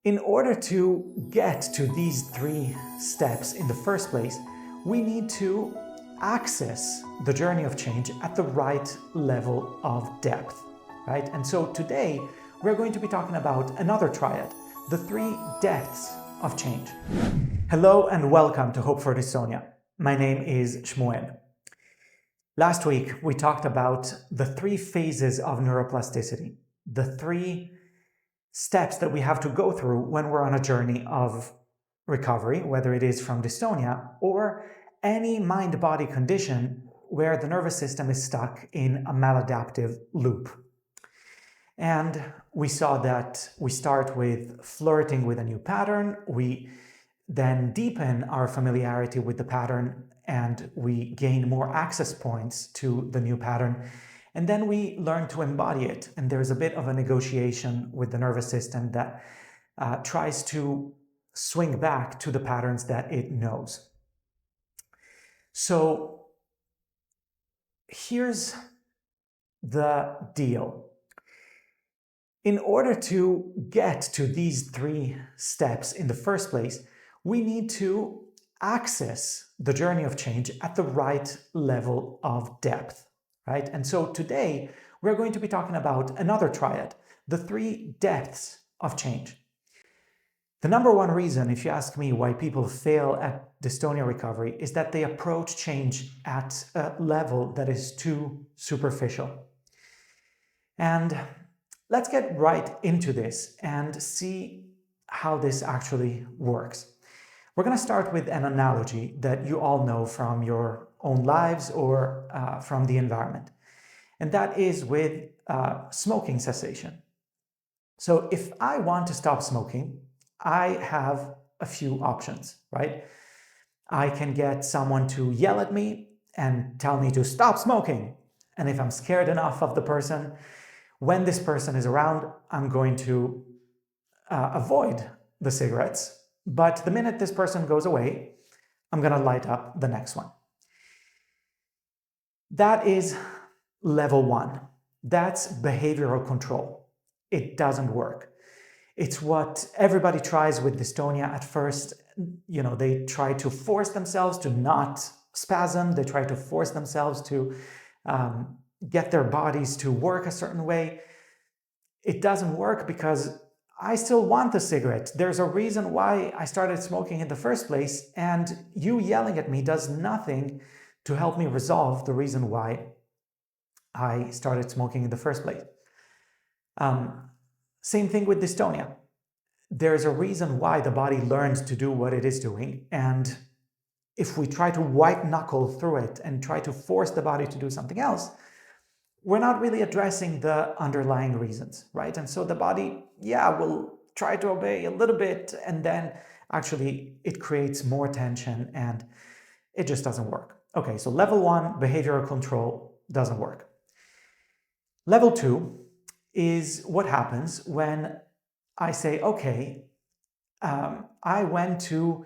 In order to get to these three steps in the first place, we need to access the journey of change at the right level of depth, right? And so today we're going to be talking about another triad, the three depths of change. Hello and welcome to Hope for Dystonia. My name is Shmuel. Last week we talked about the three phases of neuroplasticity, the three steps that we have to go through when we're on a journey of recovery, whether it is from dystonia or any mind-body condition where the nervous system is stuck in a maladaptive loop. And we saw that we start with flirting with a new pattern, we then deepen our familiarity with the pattern and we gain more access points to the new pattern. And then we learn to embody it. And there's a bit of a negotiation with the nervous system that tries to swing back to the patterns that it knows. So here's the deal. In order to get to these three steps in the first place, we need to access the journey of change at the right level of depth. Right? And so today we're going to be talking about another triad, the three depths of change. The number one reason, if you ask me, why people fail at dystonia recovery is that they approach change at a level that is too superficial. And let's get right into this and see how this actually works. We're going to start with an analogy that you all know from your own lives or from the environment. And that is with smoking cessation. So if I want to stop smoking, I have a few options, right? I can get someone to yell at me and tell me to stop smoking. And if I'm scared enough of the person, when this person is around, I'm going to avoid the cigarettes. But the minute this person goes away, I'm going to light up the next one. That is level one. That's behavioral control. It doesn't work. It's what everybody tries with dystonia at first. You know, they try to force themselves to not spasm. They try to force themselves to get their bodies to work a certain way. It doesn't work because I still want the cigarette. There's a reason why I started smoking in the first place, and you yelling at me does nothing to help me resolve the reason why I started smoking in the first place. Same thing with dystonia. There's a reason why the body learns to do what it is doing, and if we try to white-knuckle through it and try to force the body to do something else, we're not really addressing the underlying reasons, right? And so the body, will try to obey a little bit, and then actually it creates more tension and it just doesn't work. Okay, so level one, behavioral control, doesn't work. Level two is what happens when I say, okay, I went to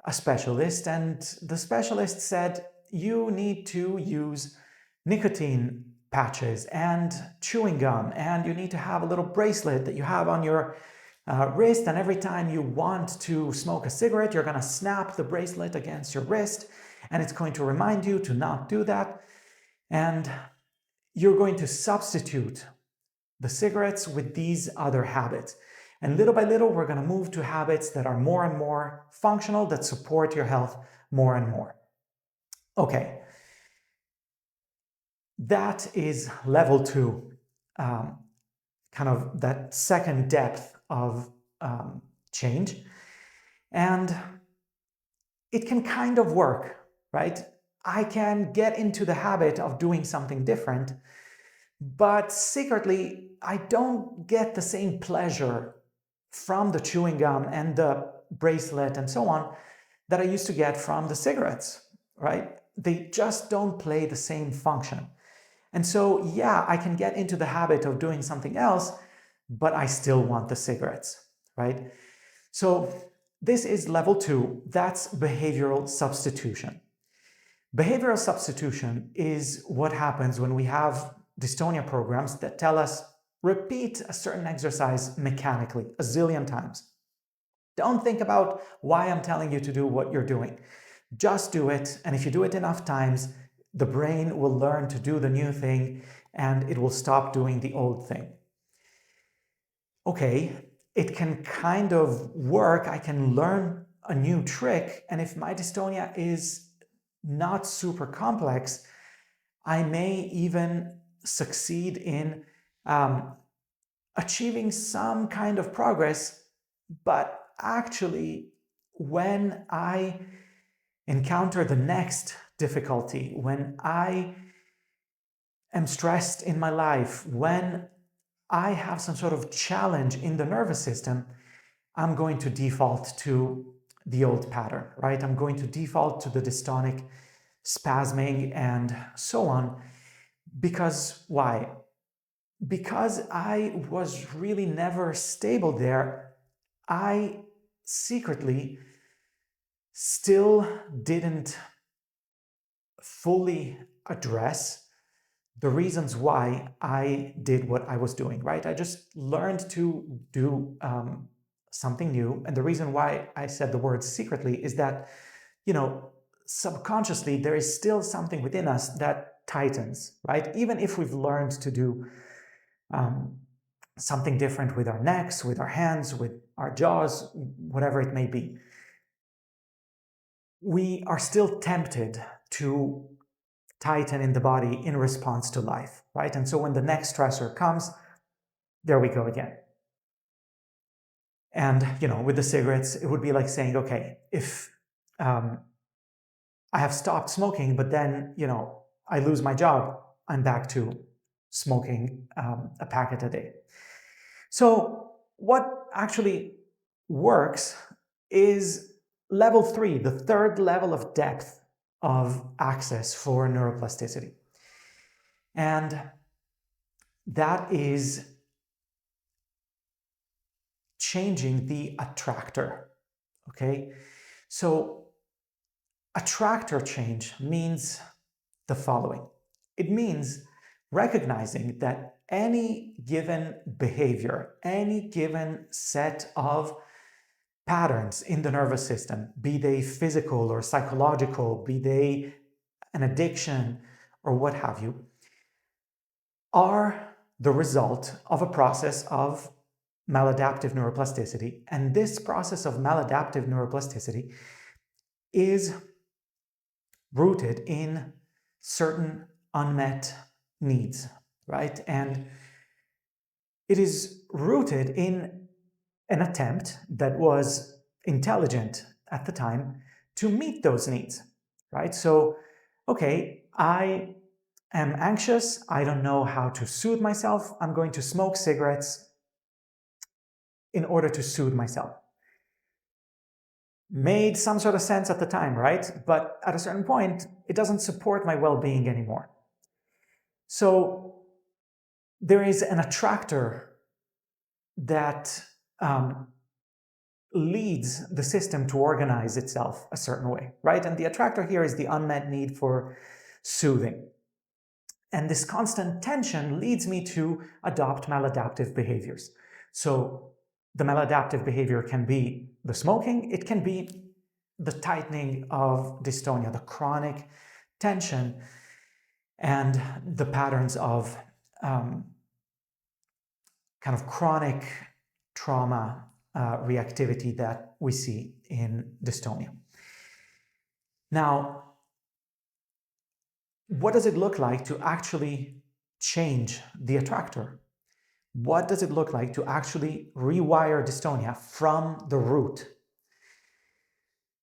a specialist and the specialist said, you need to use nicotine patches and chewing gum, and you need to have a little bracelet that you have on your wrist, and every time you want to smoke a cigarette, you're going to snap the bracelet against your wrist, and it's going to remind you to not do that, and you're going to substitute the cigarettes with these other habits. And little by little, we're going to move to habits that are more and more functional, that support your health more and more. Okay. That is level two, kind of that second depth of change. And it can kind of work, right? I can get into the habit of doing something different, but secretly, I don't get the same pleasure from the chewing gum and the bracelet and so on that I used to get from the cigarettes, right? They just don't play the same function. And so, I can get into the habit of doing something else, but I still want the cigarettes, right? So this is level two. That's behavioral substitution. Behavioral substitution is what happens when we have dystonia programs that tell us repeat a certain exercise mechanically a zillion times. Don't think about why I'm telling you to do what you're doing. Just do it, and if you do it enough times, the brain will learn to do the new thing and it will stop doing the old thing. Okay, it can kind of work. I can learn a new trick, and if my dystonia is not super complex, I may even succeed in achieving some kind of progress. But actually, when I encounter the next difficulty, when I am stressed in my life, when I have some sort of challenge in the nervous system, I'm going to default to the old pattern, right? I'm going to default to the dystonic spasming and so on. Because why? Because I was really never stable there, I secretly still didn't fully address the reasons why I did what I was doing, right? I just learned to do something new. And the reason why I said the word secretly is that, subconsciously, there is still something within us that tightens, right? Even if we've learned to do something different with our necks, with our hands, with our jaws, whatever it may be, we are still tempted to tighten in the body in response to life, right? And so when the next stressor comes, there we go again. And, with the cigarettes, it would be like saying, okay, if I have stopped smoking, but then, I lose my job, I'm back to smoking a packet a day. So what actually works is level 3, the third level of depth of access for neuroplasticity. And that is changing the attractor, okay? So attractor change means the following. It means recognizing that any given behavior, any given set of patterns in the nervous system, be they physical or psychological, be they an addiction or what have you, are the result of a process of maladaptive neuroplasticity. And this process of maladaptive neuroplasticity is rooted in certain unmet needs, right? And it is rooted in an attempt that was intelligent at the time to meet those needs, right? So, okay, I am anxious, I don't know how to soothe myself, I'm going to smoke cigarettes in order to soothe myself. Made some sort of sense at the time, right? But at a certain point, it doesn't support my well-being anymore. So there is an attractor that leads the system to organize itself a certain way, right? And the attractor here is the unmet need for soothing. And this constant tension leads me to adopt maladaptive behaviors. So the maladaptive behavior can be the smoking, it can be the tightening of dystonia, the chronic tension, and the patterns of kind of chronic trauma reactivity that we see in dystonia. Now, what does it look like to actually change the attractor? What does it look like to actually rewire dystonia from the root?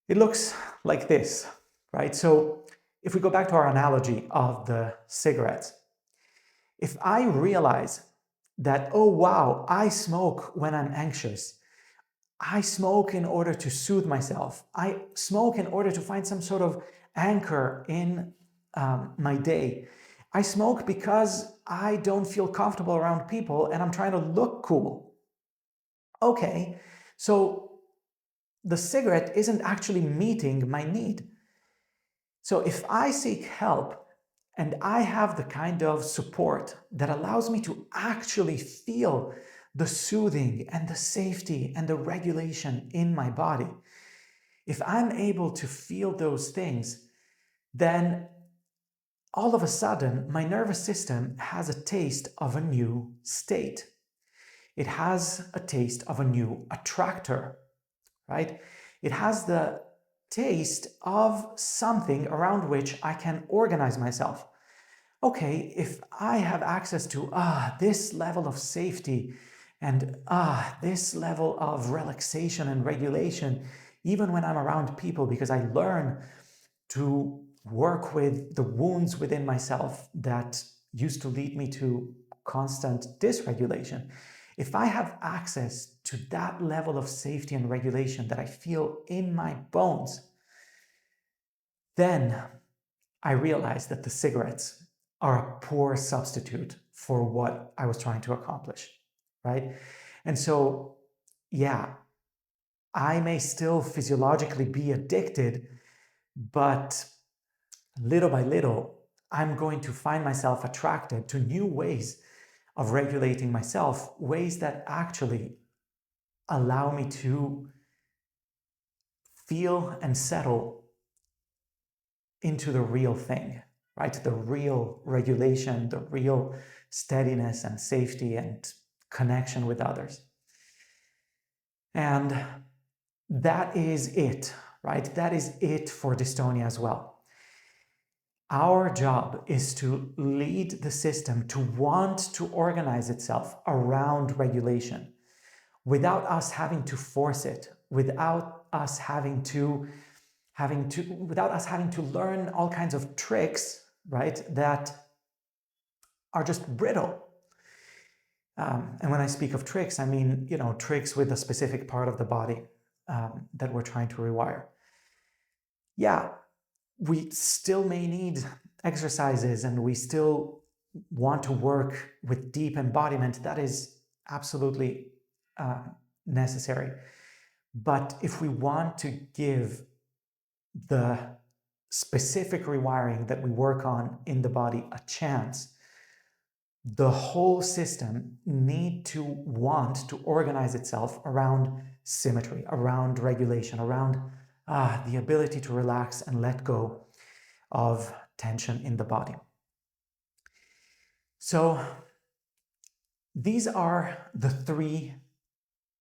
It looks like this, right? So if we go back to our analogy of the cigarettes, if I realize that, oh wow, I smoke when I'm anxious, I smoke in order to soothe myself, I smoke in order to find some sort of anchor in my day, I smoke because I don't feel comfortable around people and I'm trying to look cool. Okay, so the cigarette isn't actually meeting my need. So if I seek help and I have the kind of support that allows me to actually feel the soothing and the safety and the regulation in my body, if I'm able to feel those things, then all of a sudden my nervous system has a taste of a new state. It has a taste of a new attractor, right? It has the taste of something around which I can organize myself. Okay, if I have access to this level of safety and this level of relaxation and regulation, even when I'm around people, because I learn to work with the wounds within myself that used to lead me to constant dysregulation. If I have access to that level of safety and regulation that I feel in my bones, then I realized that the cigarettes are a poor substitute for what I was trying to accomplish, right? And so, yeah, I may still physiologically be addicted, but little by little, I'm going to find myself attracted to new ways of regulating myself, ways that actually allow me to feel and settle into the real thing, right? The real regulation, the real steadiness and safety and connection with others. And that is it, right? That is it for dystonia as well. Our job is to lead the system to want to organize itself around regulation without us having to force it, without us having to learn all kinds of tricks, right, that are just brittle. And when I speak of tricks, I mean, tricks with a specific part of the body that we're trying to rewire. Yeah, we still may need exercises and we still want to work with deep embodiment. That is absolutely necessary. But if we want to give the specific rewiring that we work on in the body a chance, the whole system need to want to organize itself around symmetry, around regulation, around the ability to relax and let go of tension in the body. So these are the three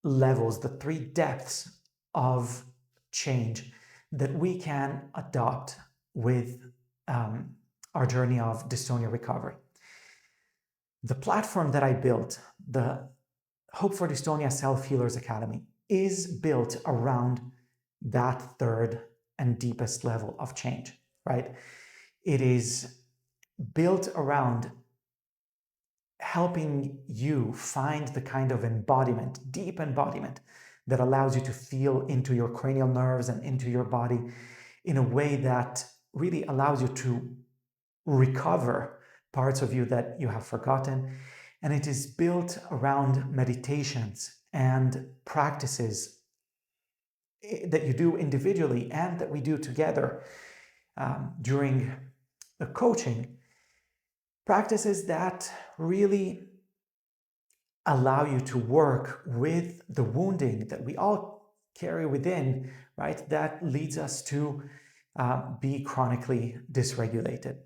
levels, the three depths of change that we can adopt with our journey of dystonia recovery. The platform that I built, the Hope for Dystonia Self-Healers Academy, is built around that third and deepest level of change, right? It is built around helping you find the kind of embodiment, deep embodiment, that allows you to feel into your cranial nerves and into your body in a way that really allows you to recover parts of you that you have forgotten. And it is built around meditations and practices that you do individually and that we do together during the coaching. Practices that really allow you to work with the wounding that we all carry within, right? That leads us to be chronically dysregulated.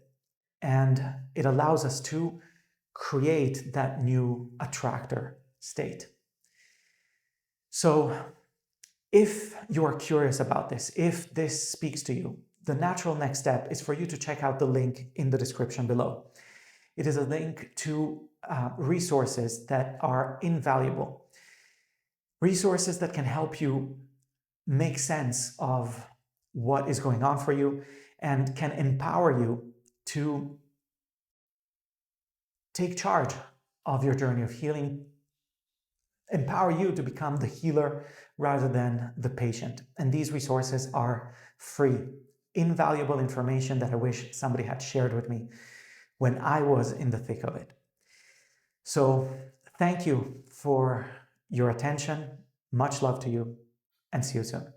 And it allows us to create that new attractor state. So if you're curious about this, if this speaks to you, the natural next step is for you to check out the link in the description below. It is a link to resources that are invaluable. Resources that can help you make sense of what is going on for you and can empower you to take charge of your journey of healing, empower you to become the healer rather than the patient. And these resources are free, invaluable information that I wish somebody had shared with me when I was in the thick of it. So thank you for your attention. Much love to you, and see you soon.